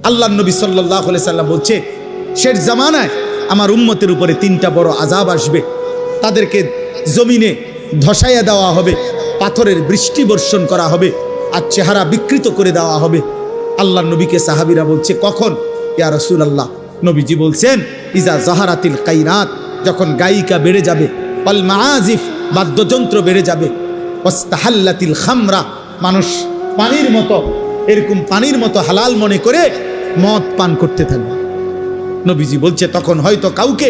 আল্লাহর নবী সাল্লাল্লাহু আলাইহি সাল্লাম বলছে, শেষ জামানায় আমার উম্মতের উপরে 3টা বড় আযাব আসবে। তাদেরকে জমিনে ধসাইয়া দেওয়া হবে, পাথরের বৃষ্টি বর্ষণ করা হবে, আর চেহারা বিকৃত করে দেওয়া হবে। আল্লাহর নবীকে সাহাবীরা বলছে, কখন? ইয়া রাসূলুল্লাহ। নবীজি বলছেন, ইজা জাহারাতিল কাইনাত, যখন গায়িকা বেড়ে যাবে, ওয়াল মাআজিফ, বাদ্যযন্ত্র বেড়ে যাবে, ওয়াস্তাহাল্লাতিল খামরা, মানুষ পানির মতো, এরকম পানির মতো হালাল মনে করে মদ পান করতে থাকবে। নবীজি বলছে, তখন হয়তো কাউকে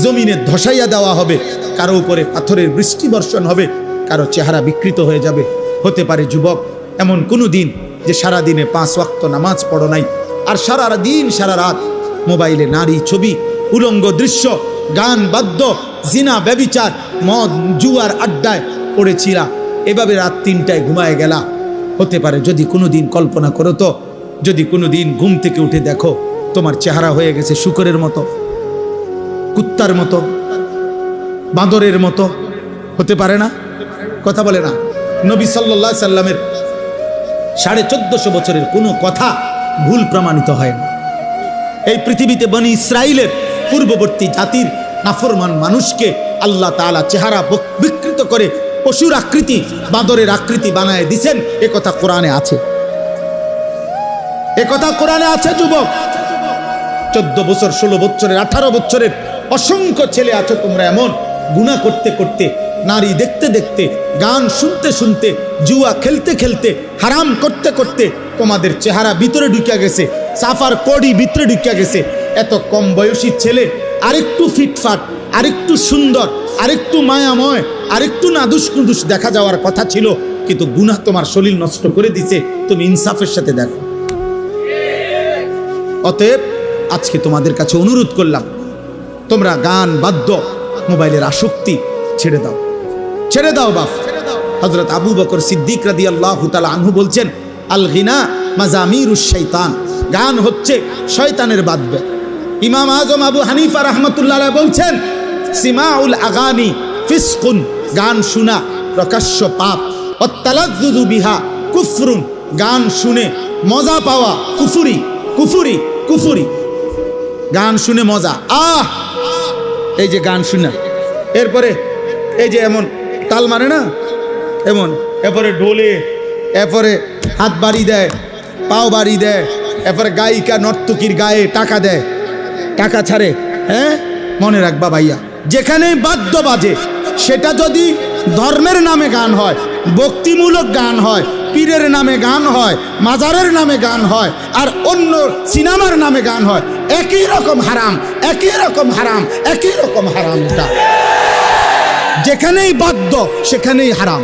জমিনে ধসাইয়া দেওয়া হবে, কারো উপরে পাথরের বৃষ্টি বর্ষণ হবে, কারো চেহারা বিকৃত হয়ে যাবে। হতে পারে যুবক এমন কোনো দিন যে সারা দিনে 5 ওয়াক্ত নামাজ পড়ো নাই, আর সারা দিন সারা রাত মোবাইলে নারী ছবি, উলঙ্গ দৃশ্য, গান বাদ্য, জিনা ব্যভিচার, মদ জুয়ার আড্ডায় পড়েছিলা, এভাবে রাত 3টায় ঘুমায় গেলা। হতে পারে যদি কোনো দিন কল্পনা করো তো, যদি কোনো দিন ঘুম থেকে উঠে দেখো তোমার চেহারা হয়ে গেছে শূকরের মতো, কুত্তার মতো, বাঁদরের মতো, হতে পারে না? কথা বলে না? নবী সাল্লাল্লাহু আলাইহি সাল্লামের 1450 বছরের কোনো কথা ভুল প্রমাণিত হয় না। এই পৃথিবীতে বনি ইসরাইলের পূর্ববর্তী জাতির নাফরমান মানুষকে আল্লাহ তাআলা চেহারা বিকৃত করে পশুর আকৃতি, বাঁদরের আকৃতি বানায় দিয়েছেন, এ কথা কোরআনে আছে। এ কথা কোরআনে আছে। যুবক 14 বছর, 16 বছরের, 18 বছরের অসংখ্য ছেলে আছো তোমরা এমন, গুনাহ করতে করতে, নারী দেখতে দেখতে, গান শুনতে শুনতে, জুয়া খেলতে খেলতে, হারাম করতে করতে তোমাদের চেহারা ভিতরে ঢুকে গেছে, সাফার কোডি ভিতরে ঢুকে গেছে। এত কম বয়সী ছেলে আরেকটু ফিটফাট, আরেকটু সুন্দর, আরেকটু মায়াময়, আরেকটু নাদুস নুদুস দেখা যাওয়ার কথা ছিল, কিন্তু গুনাহ তোমার শরীর নষ্ট করে দিছে। তুমি ইনসাফের সাথে দেখো। অতএব আজকে তোমাদের কাছে অনুরোধ করলাম, তোমরা গান বাদ্য মোবাইলের আসক্তি ছেড়ে দাও, ছেড়ে দাও বাপ। হযরত আবু বকর সিদ্দিক রাদিয়াল্লাহু তাআলা আনহু বলছেন, আল গিনা মাজামিরুশ শাইতান, গান হচ্ছে শয়তানের বাদ্য। ইমাম আজম আবু হানিফা রাহমাতুল্লাহ আলাইহি বলছেন, সিমাউল আগানি ফিসকুন, গান শোনা প্রকাশ্য পাপ, ওয়াত্তালাজ্জুযু বিহা কুফরুন, গান শুনে মজা পাওয়া কুফরি, কুফরি, কুফরি। গান শুনে মজা, এই যে গান শোনা, এরপরে এই যে এমন তাল মারে না, এমন, এরপরে ঢোলে, এরপরে হাত বাড়ি দেয়, পাও বাড়ি দেয়, এরপরে গায়িকা নর্তকীর গায়ে টাকা দেয়, টাকা ছাড়ে। হ্যাঁ, মনে রাখবা ভাইয়া, যেখানেই বাদ্য বাজে, সেটা যদি ধর্মের নামে গান হয়, ভক্তিমূলক গান হয়, পীরের নামে গান হয়, মাজারের নামে গান হয়, আর অন্য সিনেমার নামে গান হয়, একই রকম হারাম, একই রকম হারাম, একই রকম হারাম। এটা যেখানেই বাদ্য সেখানেই হারাম,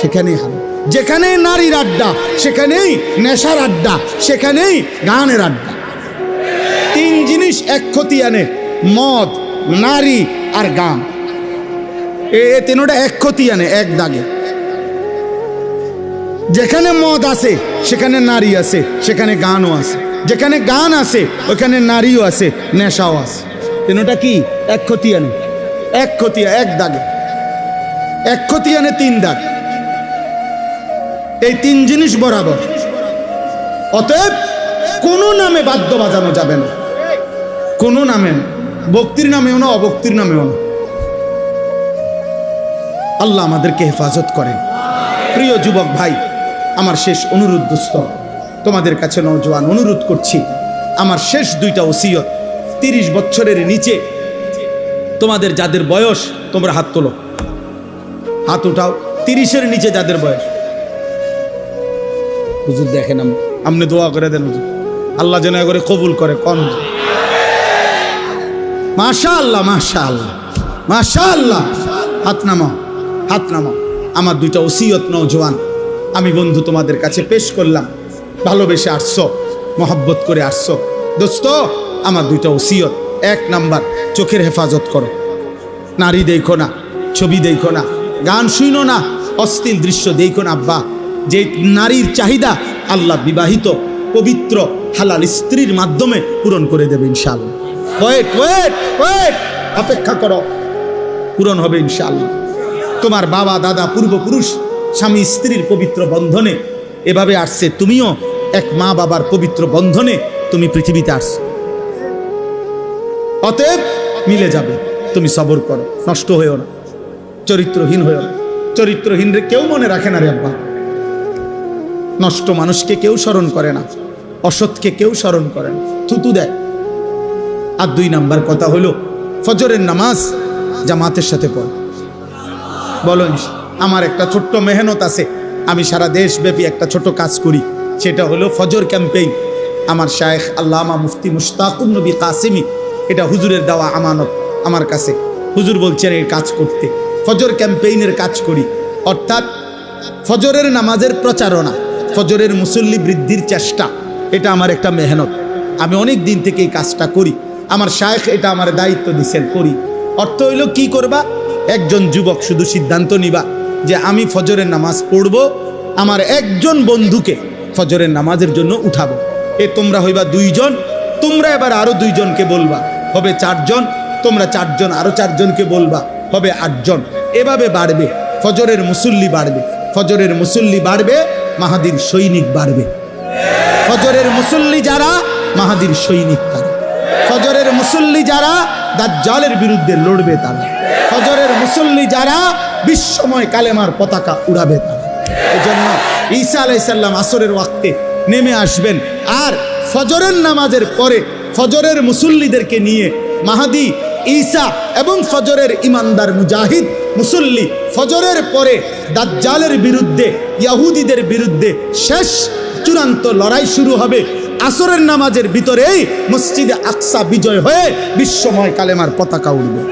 সেখানেই হারাম। যেখানেই নারীর আড্ডা সেখানেই নেশার আড্ডা, সেখানেই গানের আড্ডা। 3 জিনিস এক ক্ষতি আনে, মদ, নারী আর গান। এ 3টা এক ক্ষতি আনে, এক দাগে। যেখানে মদ আছে সেখানে নারী আছে, সেখানে গানও আছে। যেখানে গান আছে ওখানে নারীও আছে, নেশাও আছে। 3টা কি? এক ক্ষতি আনে, এক ক্ষতি, এক দাগে, এক ক্ষতি আনে 3 দাগ। এই 3 জিনিস বরাবর। অতএব কোনো নামে বাদ্য বাজানো যাবে না, কোনো নামে না, ভক্তির নামেও না, অভক্তির নামেও না। আল্লাহ আমাদেরকে হেফাজত করেন। প্রিয় যুবক ভাই, আমার শেষ অনুরোধ দোস্ত, তোমাদের কাছে নওজোয়ান অনুরোধ করছি, আমার শেষ 2টা ওসিয়ত। 30 বছরের নিচে তোমাদের যাদের বয়স, তোমরা হাত তোলো, হাত উঠাও। 30-এর নিচে যাদের বয়স, হুজুর দেখেন, আপনি দোয়া করে দেন হুজুর, আল্লাহ যেন করে কবুল করে। কোন মাশাআল্লাহ, মাশাআল্লাহ, মাশাআল্লাহ। হাত নামাও, হাত নামাও। আমার 2টা ওসিয়ত নওজোয়ান আমি বন্ধু তোমাদের কাছে পেশ করলাম। ভালোবেসে আসছো, মহব্বত করে আসছো দোস্ত। আমার 2টা ওসিয়ত। 1 নাম্বার, চোখের হেফাজত করো, নারী দেখো না, ছবি দেখো না, গান শুনো না, অশ্লীল দৃশ্য দেখো না। আব্বা, যে নারীর চাহিদা আল্লাহ বিবাহিত পবিত্র হালাল স্ত্রীর মাধ্যমে পূরণ করে দেবে ইনশাআল্লাহ। ওয়েট ওয়েট ওয়েট, অপেক্ষা করো, পূরণ হবে ইনশাআল্লাহ। তোমার বাবা দাদা পূর্বপুরুষ স্বামী স্ত্রীর পবিত্র বন্ধনে এভাবে আসছে, তুমিও এক মা বাবার পবিত্র বন্ধনে তুমি পৃথিবীতে আসছো, অতএব মিলে যাবে। তুমি সবর করো, নষ্ট হয়েও না, চরিত্রহীন হয়েও না। চরিত্রহীন রে কেউ মনে রাখে না রে আব্বা। নষ্ট মানুষকে কেউ স্মরণ করে না, অসৎকে কেউ স্মরণ করে না, থুতু দেয়। আর 2 নাম্বার কথা হলো ফজরের নামাজ জামাতের সাথে পড়। বলো, আমার একটা ছোট্ট মেহনত আছে, আমি সারা দেশব্যাপী একটা ছোট কাজ করি, সেটা হলো ফজর ক্যাম্পেইন। আমার শায়েখ আল্লামা মুফতি মুশতাকুর নবী কাসিমি, এটা হুজুরের দেওয়া আমানত আমার কাছে। হুজুর বলছেন এই কাজ করতে, ফজর ক্যাম্পেইনের কাজ করি, অর্থাৎ ফজরের নামাজের প্রচারণা, ফজরের মুসল্লি বৃদ্ধির চেষ্টা, এটা আমার একটা মেহনত। আমি অনেক দিন থেকে এই কাজটা করি, আমার শায়েখ এটা আমার দায়িত্ব দিছেন, করি। অর্থ হইল কি করবা, একজন যুবক শুধু সিদ্ধান্ত নিবা যে আমি ফজরের নামাজ পড়ব, আমার একজন বন্ধুকে ফজরের নামাজের জন্য উঠাবো। তোমরা হইবা 2 জন, তোমরা এবার আরো 2 জনকে বলবা, হবে 4 জন, তোমরা 4 জন আরো 4 জনকে বলবা, হবে 8 জন। এভাবে বাড়বে, ফজরের মুসল্লি বাড়বে, ফজরের মুসল্লি বাড়বে, মাহাদির সৈনিক বাড়বে। ফজরের মুসল্লি যারা, মাহাদির সৈনিক তারা। ফজরের মুসল্লি যারা, দাজ্জালের বিরুদ্ধে লড়বে তারা। ফজরের মুসল্লি যারা, বিশ্বময় কালেমার পতাকা উড়াবে তারা। এজন্য ঈসা আলাইহিস সালাম আসরের ওয়াক্তে নেমে আসবেন, আর ফজরের নামাজের পরে ফজরের মুসল্লিদেরকে নিয়ে মাহাদি ঈসা এবং ফজরের ইমানদার মুজাহিদ মুসল্লি ফজরের পরে দাজ্জালের বিরুদ্ধে, ইহুদিদের বিরুদ্ধে শেষ চূড়ান্ত লড়াই শুরু হবে। আসরের নামাজের ভিতরেই মসজিদে আকসা বিজয় হয়ে বিশ্বময় কালেমার পতাকা উড়বে।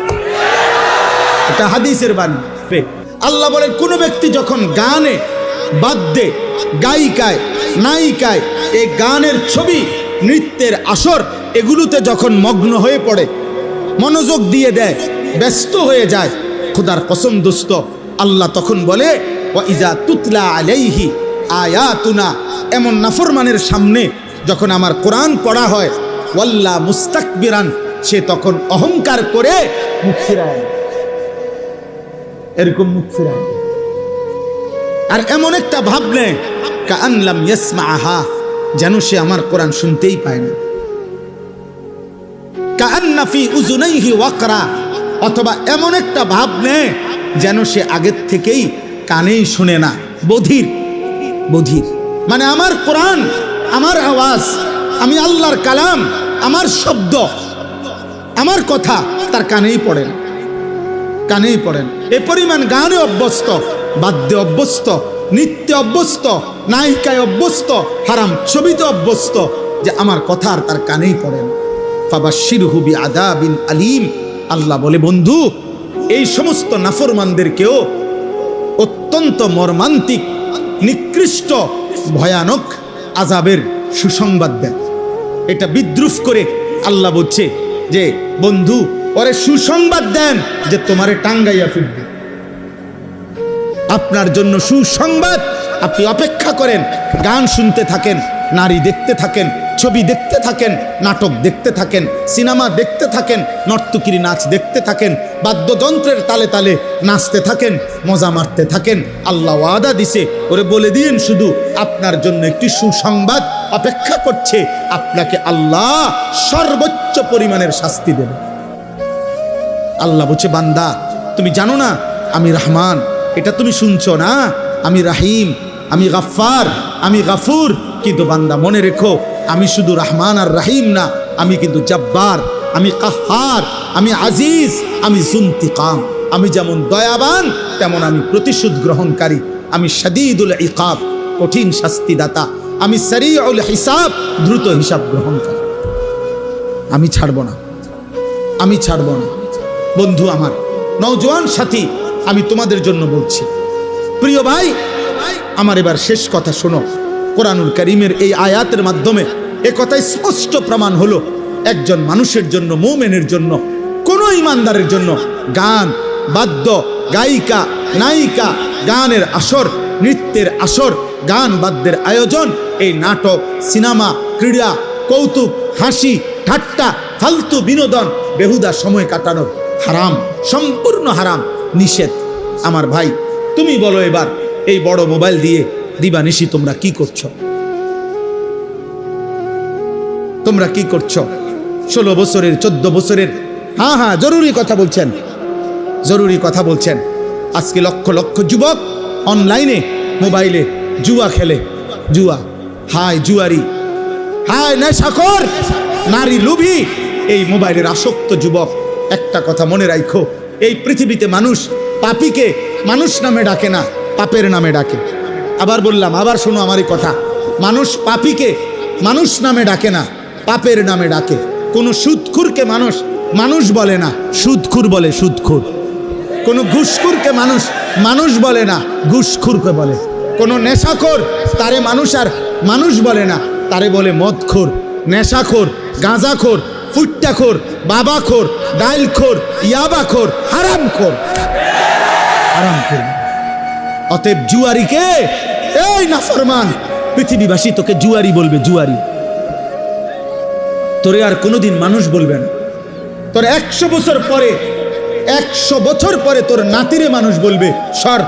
এটা হাদিসের বাণী। আল্লাহ বলেন, কোন ব্যক্তি যখন গানে, বাদ্যে, গায়িকায়, নায়িকায়, এই গানের ছবি, নৃত্যের আসর, এগুলোতে যখন মগ্ন হয়ে পড়ে, মনোযোগ দিয়ে দেয়, ব্যস্ত হয়ে যায়, খোদার কসম দোস্ত, আল্লাহ তখন বলে, ওয়া ইজা তুতলা আলাইহি আয়াতুনা, এমন নাফরমানের সামনে যখন আমার কোরআন পড়া হয়, ওয়াল্লা মুস্তাকবিরান, সে তখন অহংকার করে মুখ ফিরায়, এরকম মুখ ফিরায়, আর এমন একটা ভাব নেয় কাআন লাম ইয়াসমাআহা, যেন সে আমার কোরআন শুনতেই পায় না। কাআন্না ফি উযুনাইহি ওয়াকরা, অথবা এমন একটা ভাব নেয় যেন সে আগের থেকেই কানেই শুনে না, বধির। বধির মানে আমার কোরআন, আমার আওয়াজ, আমি আল্লাহর কালাম, আমার শব্দ, আমার কথা তার কানেই পড়ে না, কানেই পড়েন। এ পরিমাণ গানে অভ্যস্ত, বাদ্যে অভ্যস্ত, নৃত্যে অভ্যস্ত, নায়িকায় অভ্যস্ত, হারাম ছবিতে অভ্যস্ত, যে আমার কথা আর তার কানেই পড়েন। ফাবাশশিরহু বিআযাবিন আলীম, আল্লাহ বলে, বন্ধু এই সমস্ত নাফরমানদেরকেও অত্যন্ত মর্মান্তিক, নিকৃষ্ট, ভয়ানক আযাবের সুসংবাদ দেন। এটা বিদ্রুপ করে আল্লাহ বলছে যে বন্ধু ওরে সুসংবাদ দেন যে তোমারে টাঙ্গাইয়া ফিরবে। আপনার জন্য সুসংবাদ, আপনি অপেক্ষা করেন, গান শুনতে থাকেন, নারী দেখতে থাকেন, ছবি দেখতে থাকেন, নাটক দেখতে থাকেন, সিনেমা দেখতে থাকেন, নর্তকীর নাচ দেখতে থাকেন, বাদ্যযন্ত্রের তালে তালে নাচতে থাকেন, মজা মারতে থাকেন। আল্লাহ ওয়াদা দিছে, ওরে বলে দিন শুধু আপনার জন্য একটি সুসংবাদ অপেক্ষা করছে, আপনাকে আল্লাহ সর্বোচ্চ পরিমাণের শাস্তি দেবে। আল্লাহ বলছে, বান্দা তুমি জানো না আমি রহমান, এটা তুমি শুনছো না, আমি রাহিম, আমি গাফফার, আমি গাফুর, কিন্তু বান্দা মনে রেখো আমি শুধু রহমান আর রাহিম না, আমি কিন্তু জব্বার, আমি কাহ্হার, আমি আজিজ, আমি যুনতিকাম। আমি যেমন দয়াবান তেমন আমি প্রতিশোধ গ্রহণকারী, আমি শাদীদুল ইকাব, কঠিন শাস্তিদাতা, আমি সারিউল হিসাব, দ্রুত হিসাব গ্রহণকারী। আমি ছাড়ব না, আমি ছাড়ব না। বন্ধু আমার, নওজোয়ান সাথী, আমি তোমাদের জন্য বলছি, প্রিয় ভাই আমার, এবার শেষ কথা শোনো। কোরআনুল কারীমের এই আয়াতের মাধ্যমে এ কথা স্পষ্ট প্রমাণ হলো, একজন মানুষের জন্য, মুমিনের জন্য, কোন ইমানদারের জন্য গান, বাদ্য, গায়িকা, নায়িকা, গানের আসর, নৃত্যের আসর, গান বাদ্যের আয়োজন, এই নাটক, সিনেমা, ক্রীড়া, কৌতুক, হাসি, ঠাট্টা, ফালতু বিনোদন, বেহুদা সময় কাটানোর হারাম, সম্পূর্ণ হারাম, নিষেধ। আমার ভাই তুমি বলো, এবার এই বড় মোবাইল দিয়ে দিবানিশি তোমরা কি করছো? তোমরা কি করছো? 16 বছরের 14 বছরের, হ্যাঁ জরুরি কথা বলছেন, জরুরি কথা বলছেন। আজকে লক্ষ লক্ষ যুবক অনলাইনে মোবাইলে জুয়া খেলে। জুয়া, হায় জুয়ারি, হায় নেশাখোর, নারী লোভী, এই মোবাইলের আসক্ত যুবক। একটা কথা মনে রাখো, এই পৃথিবীতে মানুষ পাপীকে মানুষ নামে ডাকে না, পাপের নামে ডাকে। আবার বললাম, আবার শোনো আমারই কথা, মানুষ পাপীকে মানুষ নামে ডাকে না, পাপের নামে ডাকে। কোনো সুদখুরকে মানুষ মানুষ বলে না, সুদখুর বলে সুদখুর। কোনো ঘুষখুরকে মানুষ মানুষ বলে না, ঘুষখুরকে বলে। কোনো নেশাখোর তারে মানুষ আর মানুষ বলে না, তারে বলে মদখোর, নেশাখোর, গাঁজাখোর, ফুট্টাখোর, বাবাখোর, ডাইলখোর, ইয়াবাখোর, হারামখোর, হারামখোর। অতএব জুয়ারিকে, এই নাফরমান, পৃথিবীবাসী তোকে জুয়ারি বলবে, জুয়ারি। তোরে আর কোনোদিন মানুষ বলবে না। তোর 100 বছর পরে, 100 বছর পরে তোর নাতিরে মানুষ বলবে, সর,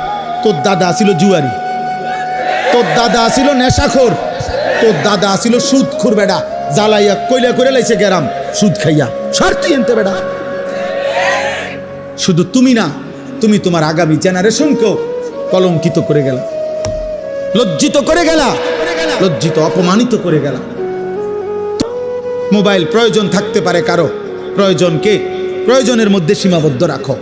তোর দাদা ছিল জুয়ারি, তোর দাদা ছিল নেশাখোর, তোর দাদা ছিল সুদখোর। বেটা জ্বালাইয়া কইলা করে লাইছে গেরাম সুদ খাইয়া, সর তুই এনতে বেটা। শুধু তুমি না, তুমি তোমার আগামী জেনারেশনকেও কলঙ্কিত করে গেলা, লজ্জিত করে গেলা, লজ্জিত অপমানিত করে গেলা। মোবাইল প্রয়োজন থাকতে পারে কারো, প্রয়োজনকে প্রয়োজনের মধ্যে সীমাবদ্ধ রাখো।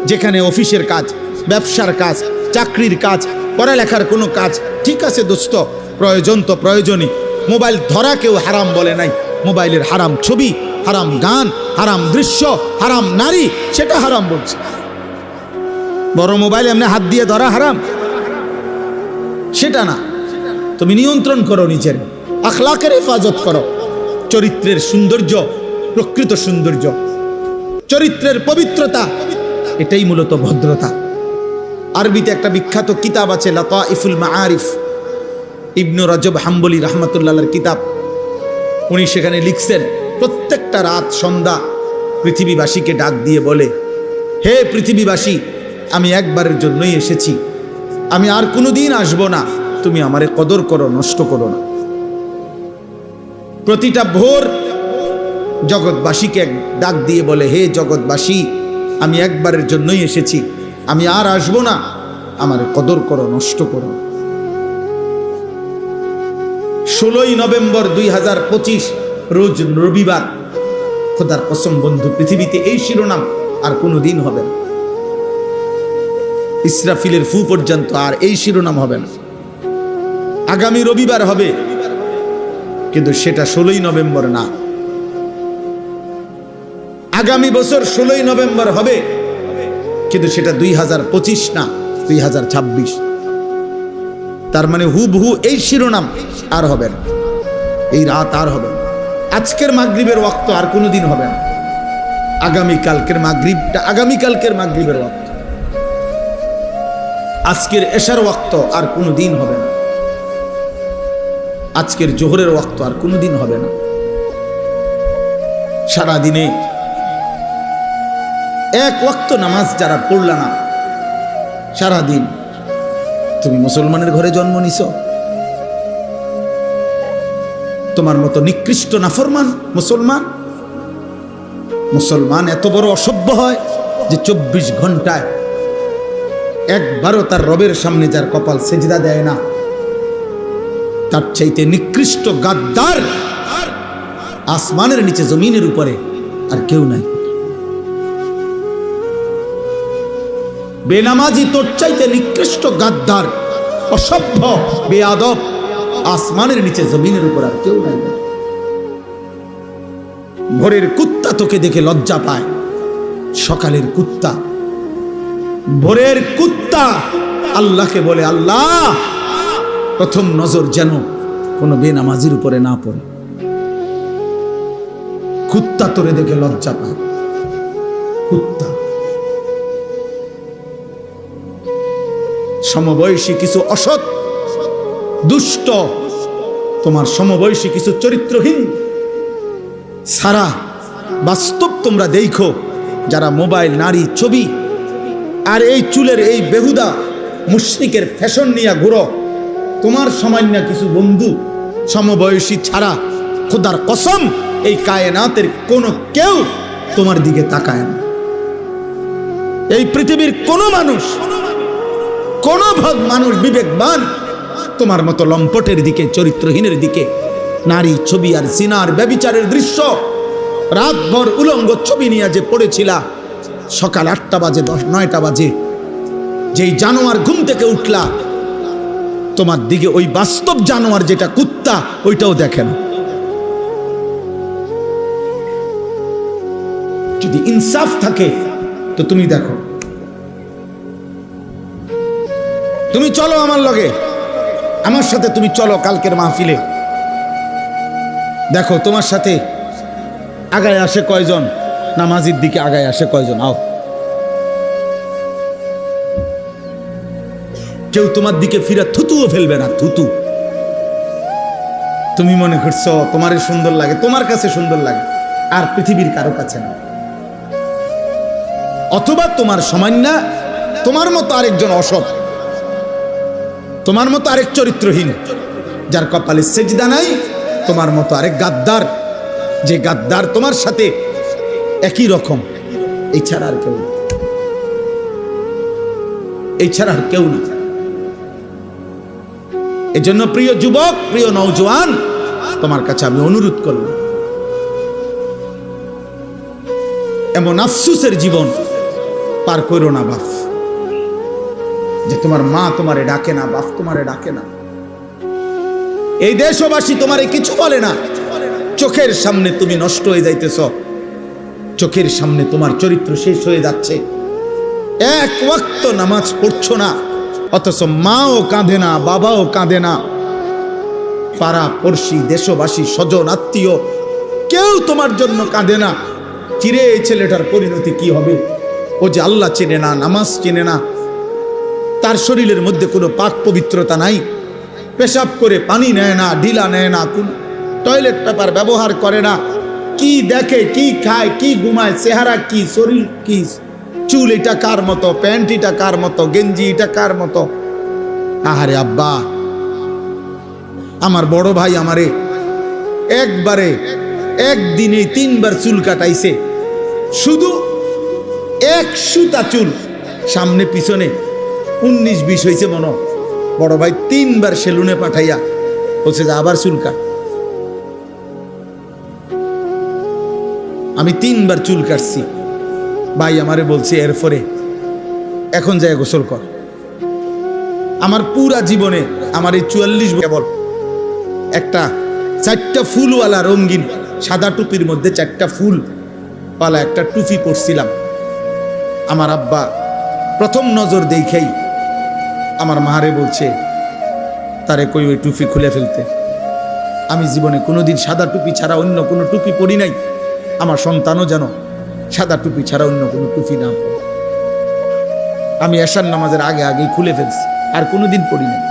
যেখানে অফিসের কাজ, ব্যবসার কাজ, চাকরির কাজ, পড়ালেখার কোনো কাজ, ঠিক আছে দোস্ত, প্রয়োজন তো প্রয়োজনই। মোবাইল ধরা কেউ হারাম বলে নাই। মোবাইলের হারাম ছবি, হারাম গান, হারাম দৃশ্য, হারাম নারী, সেটা হারাম বলছে। বড় মোবাইল এমনি হাত দিয়ে ধরা হারাম, সেটা না। তুমি নিয়ন্ত্রণ করো, নিজের আখলাকের হেফাজত করো। চরিত্রের সৌন্দর্য, প্রকৃত সৌন্দর্য, চরিত্রের পবিত্রতা, এটাই মূলত ভদ্রতা। আরবিতে একটা বিখ্যাত কিতাব আছে, লাতাইফুল মাআরিফ, ইবনু রজব হাম্বলি রাহমাতুল্লাহর কিতাব। উনি সেখানে লিখছেন, প্রত্যেকটা রাত সন্ধ্যা পৃথিবীবাসীকে ডাক দিয়ে বলে, হে পৃথিবীবাসী, আমি একবারের জন্যই এসেছি, আমি আর কোনোদিন আসবো না, তুমি আমারে কদর করো, নষ্ট করো না। প্রতিটা ভোর জগৎবাসীকে ডাক দিয়ে বলে, হে জগৎবাসী, আমি একবারের জন্যই এসেছি, আমি আর আসবো না, আমারে কদর করো, নষ্ট করো। 16ই নভেম্বর 2025 রোজ রবিবার। খোদার কসম বন্ধু, পৃথিবীতে এই শিরোনাম আর কোনোদিন হবে না। ইসরাফিলের ফু পর্যন্ত আর এই শিরোনাম হবে না। আগামী রবিবার হবে, কিন্তু সেটা 16ই নভেম্বর না। আগামী বছর 16ই নভেম্বর হবে, কিন্তু সেটা 2025 না, 2026। তার মানে হুবহু এই শিরোনাম আর হবে না, এই রাত আর হবে না। আজকের মাগরিবের ওয়াক্ত আর কোনোদিন হবে না। আগামীকালকের মাগরিবটা আগামীকালকের মাগরিবের ওয়াক্ত, আজকের এশার ওয়াক্ত আর কোনোদিন হবে না। আজকের জোহরের ওয়াক্ত আর কোনোদিন হবে না। সারাদিনে এক ওয়াক্ত নামাজ যারা পড়লা না, সারাদিন, তুমি মুসলমানের ঘরে জন্ম নিছ? তোমার মতো নিকৃষ্ট নাফরমান মুসলমান, মুসলমান এত বড় অসভ্য হয় যে 24 ঘন্টায় একবারও তার রবের সামনে যার কপাল সেজদা দেয় না, তার চাইতে নিকৃষ্ট গাদ্দার আসমানের নিচে জমিনের উপরে আর কেউ নাই। বেনামাজি তোর চাইতে নিকৃষ্ট গাদ্দার, অসভ্য, বেয়াদব আসমানের নিচে জমিনের উপর আর কেউ নাই। ভোরের কুত্তা তোকে দেখে লজ্জা পায়, সকালের কুত্তা, ভোরের কুত্তা আল্লাহকে বলে, আল্লাহ প্রথম নজর যেন কোনো বেনামাজির উপরে না পড়ে। কুত্তা তোরে দেখে লজ্জা পায়, কুত্তা। সমবয়সী কিছু অসৎ দুষ্ট, তোমার সমবয়সী কিছু চরিত্রহীন সারা বাস্তব তোমরা দেখো, যারা মোবাইল, নারী, ছবি আর এই চুলের এই বেহুদা মুশরিকের ফ্যাশন নিয়ে ঘুরো, তোমার সামান্য কিছু বন্ধু সমবয়সী ছাড়া খোদার কসম এই কায়নাতের কোনো কেউ তোমার দিকে তাকায় না। এই পৃথিবীর কোনো মানুষ, কোনো মানুষ বিবেকবান তোমার মতো লম্পটের দিকে, চরিত্রহীনের দিকে, নারী ছবি আর জিনার ব্যভিচারের দৃশ্য রাতভর উলঙ্গ ছবি নিয়ে যে পড়েছিলা, সকাল 8টা বাজে 9টা বাজে যেই জানোয়ার ঘুম থেকে উঠলা, তোমার দিকে ওই বাস্তব জানোয়ার যেটা কুত্তা, ওইটাও দেখে না। যদি ইনসাফ থাকে তো তুমি দেখো, তুমি চলো আমার লগে, আমার সাথে তুমি চলো কালকের মাহফিলে, দেখো তোমার সাথে আগায় আসে কয়জন, নামাজের দিকে আগায় আসে কয়জন। আও, কেউ তোমার দিকে ফিরে থুতুও ফেলবে না, থুতু। তুমি মনে করছো তোমার সুন্দর লাগে, তোমার কাছে সুন্দর লাগে, আর পৃথিবীর কারো কাছে না। অথবা তোমার সামান্য, তোমার মতো আরেকজন অসৎ, তোমার মতো আরেক চরিত্রহীন, যার কপালে সেজদা নাই, তোমার মতো আরেক গাদ্দার, যে গাদ্দার তোমার সাথে একই রকম। এই ছাড়া আর কেউ না, এই ছাড়া আর কেউ না। এই জন্য প্রিয় যুবক, প্রিয় নওজোয়ান, তোমার কাছে আমি অনুরোধ করব, এমন আফসুসের জীবন পার করো না বাপ, যে তোমার মা তোমারে ডাকে না, বাপ তোমারে ডাকে না, এই দেশবাসী তোমারে কিছু বলে না, চোখের সামনে তুমি নষ্ট হয়ে যাইতেছ, চোখের সামনে তোমার চরিত্র শেষ হয়ে যাচ্ছে, এক ওয়াক্ত নামাজ পড়ছো না, অথচ মাও কাঁদে না, বাবাও কাঁদে না, পাড়া পড়শি, দেশবাসী, স্বজন আত্মীয় কেউ তোমার জন্য কাঁদে না। কিরে এই ছেলেটার পরিণতি কি হবে? ও যে আল্লাহ চেনে না, নামাজ চেনে না, তার শরীরের মধ্যে কোনো পাক পবিত্রতা নাই, পেশাব করে পানি নেয় না, ঢিলা নেয় না, কোন টয়লেট পেপার ব্যবহার করে না, কি দেখে, কি খায়, কি ঘুমায়, চেহারা কি, শরীর কি, চুল এটা কার মতো, প্যান্ট এটা কার মতো, গেঞ্জি এটা কার মতো। আহারে আব্বা, আমার বড় ভাই আমারে একবারে একদিনে 3বার চুল কাটাইছে, শুধু এক সুতা চুল, সামনে পিছনে 19-20 হয়েছে মনে। বড় ভাই 3বার সেলুনে পাঠাইয়া বলছে যে আবার চুল কাট। আমি 3বার চুল কাটছি, ভাই আমারে বলছে এরপরে এখন যায় গোসল কর। আমার পুরা জীবনে আমার এই 44 কেবল একটা 4টা ফুলওয়ালা রঙিন সাদা টুপির মধ্যে 4টা ফুল পালা একটা টুপি পরছিলাম। আমার আব্বা প্রথম নজর দেখেই আমার মারে বলছে তারে কই ওই টুপি খুলে ফেলতে। আমি জীবনে কোনোদিন সাদা টুপি ছাড়া অন্য কোনো টুপি পরি নাই, আমার সন্তানও যেন সাদা টুপি ছাড়া অন্য কোনো টুপি না পরে। আমি এশার নামাজের আগে আগেই খুলে ফেলছি, আর কোনোদিন পড়ি নাই।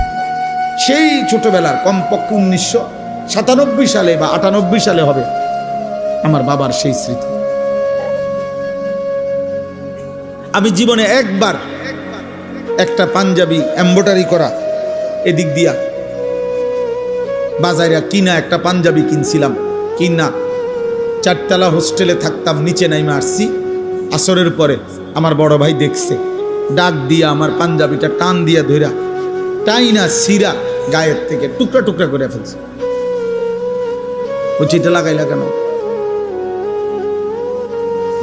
সেই ছোটবেলার কমপক্ষে 1997 সালে বা 98 সালে হবে আমার বাবার সেই স্মৃতি। আমি জীবনে একবার একটা পাঞ্জাবি এমব্রয়ডারি করা এদিক দিয়া বাজারে কিনা একটা পাঞ্জাবি কিনছিলাম, কিনা 4তলা হোস্টেলে থাকতাম, নিচে নাইমে আসছি আসরের পরে। আমার বড় ভাই দেখছে, ডাক দিয়া আমার পাঞ্জাবিটা টান দিয়া ধইরা টাইনা সিরা গায়ের থেকে টুকরা টুকরা করে ফেলছে। ও চিটা লাগাইলা কেন?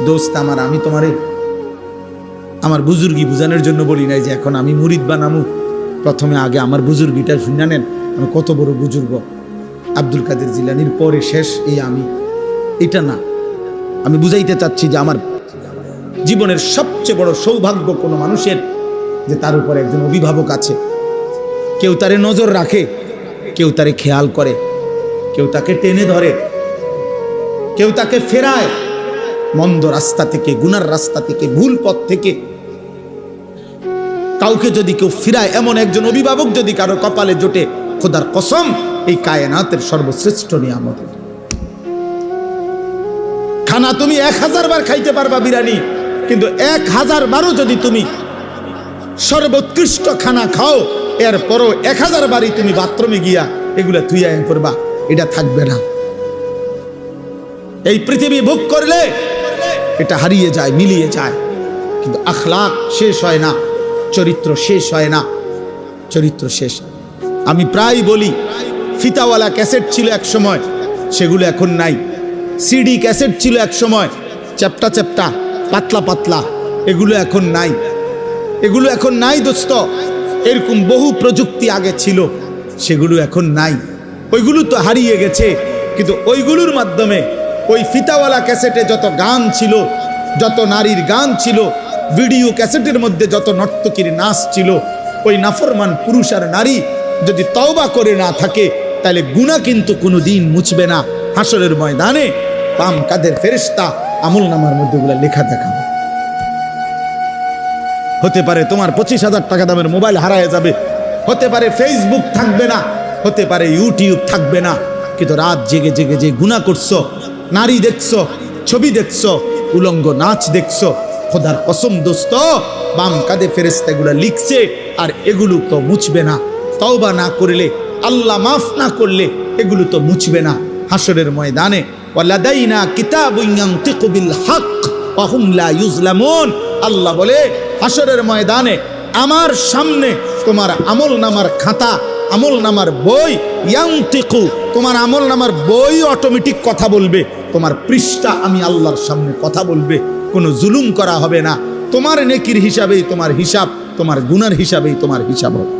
দোস্ত আমার, আমি তোমারে আমার বুজুর্গি বুঝানোর জন্য বলি নাই যে এখন আমি মুরিদ বানামু। প্রথমে আগে আমার বুজুর্গিটা শুনে নেন, আমি কত বড় বুজুর্গ, আব্দুল কাদের জিলানির পরে শেষ এই আমি, এটা না। আমি বুঝাইতে চাচ্ছি যে আমার জীবনের সবচেয়ে বড় সৌভাগ্য কোনো মানুষের যে তার উপরে একজন অভিভাবক আছে, কেউ তারে নজর রাখে, কেউ তারে খেয়াল করে, কেউ তাকে টেনে ধরে, কেউ তাকে ফেরায় মন্দ রাস্তা থেকে, গুনার রাস্তা থেকে, ভুল পথ থেকে। কাউকে যদি কেউ ফিরায়, এমন একজন অভিভাবক যদি কারো কপালে জোটে, খোদার কসম এই কায়নাতের সর্বশ্রেষ্ঠ নিয়ামত। খানা তুমি 1000 বার খাইতে পারবা বিরিয়ানি, কিন্তু 1000 বারও যদি তুমি সর্বোৎকৃষ্ট খানা খাও, এরপরও 1000 বারই তুমি বাথরুমে গিয়া এগুলা থুইয়া করবা, এটা থাকবে না। এই পৃথিবী ভোগ করলে এটা হারিয়ে যায়, মিলিয়ে যায়, কিন্তু আখলাক শেষ হয় না, চরিত্র শেষ হয় না, চরিত্র শেষ হয়। আমি প্রায় বলি, ফিতাওয়ালা ক্যাসেট ছিল এক সময়, সেগুলো এখন নাই। সিডি ক্যাসেট ছিল এক সময়, চ্যাপ্টা চ্যাপ্টা, পাতলা পাতলা, এগুলো এখন নাই, এগুলো এখন নাই দোস্ত। এরকম বহু প্রযুক্তি আগে ছিল, সেগুলো এখন নাই, ওইগুলো তো হারিয়ে গেছে। কিন্তু ওইগুলোর মাধ্যমে ওই ফিতাওয়ালা ক্যাসেটে যত গান ছিল, যত নারীর গান ছিল, ভিডিও ক্যাসেটের মধ্যে যত নর্তকীর নাচ ছিল, ওই নাফরমান পুরুষ আর নারী যদি তওবা করে না থাকে, তাহলে গুনাহ কিন্তু কোনোদিন মুছবে না। হাসরের ময়দানে বাম কাদের ফেরেশতা আমলনামার মধ্যে ওগুলা লেখা দেখাবে। হতে পারে তোমার 25,000 টাকা দামের মোবাইল হারায় যাবে, হতে পারে ফেসবুক থাকবে না, হতে পারে ইউটিউব থাকবে না, কিন্তু রাত জেগে জেগে যে গুনাহ করছো, নারী দেখছো, ছবি দেখছো, উলঙ্গ নাচ দেখছো, খোদার কসম দোস্ত, বাম কাঁধে ফেরেশতা এগুলা লিখছে, আর এগুলো তো মুছবে না। তওবা না করলে, আল্লাহ মাফ না করলে এগুলো তো মুছবে না। হাসরের ময়দানে ওয়ালাদাইনা কিতাবুন ইয়ানতিকু বিল হক ওয়া হুম লা ইউজলামুন, আল্লাহ বলে হাসরের ময়দানে আমার সামনে তোমার আমলনামার খাতা, আমলনামার বই, ইয়ানতিকু, তোমার আমলনামার বই অটোমেটিক কথা বলবে, তোমার পৃষ্ঠা আমি আল্লাহর সামনে কথা বলবে, কোনো জুলুম করা হবে না। তোমার নেকির হিসাবেই তোমার হিসাব, তোমার গুনার হিসাবেই তোমার হিসাব হবে।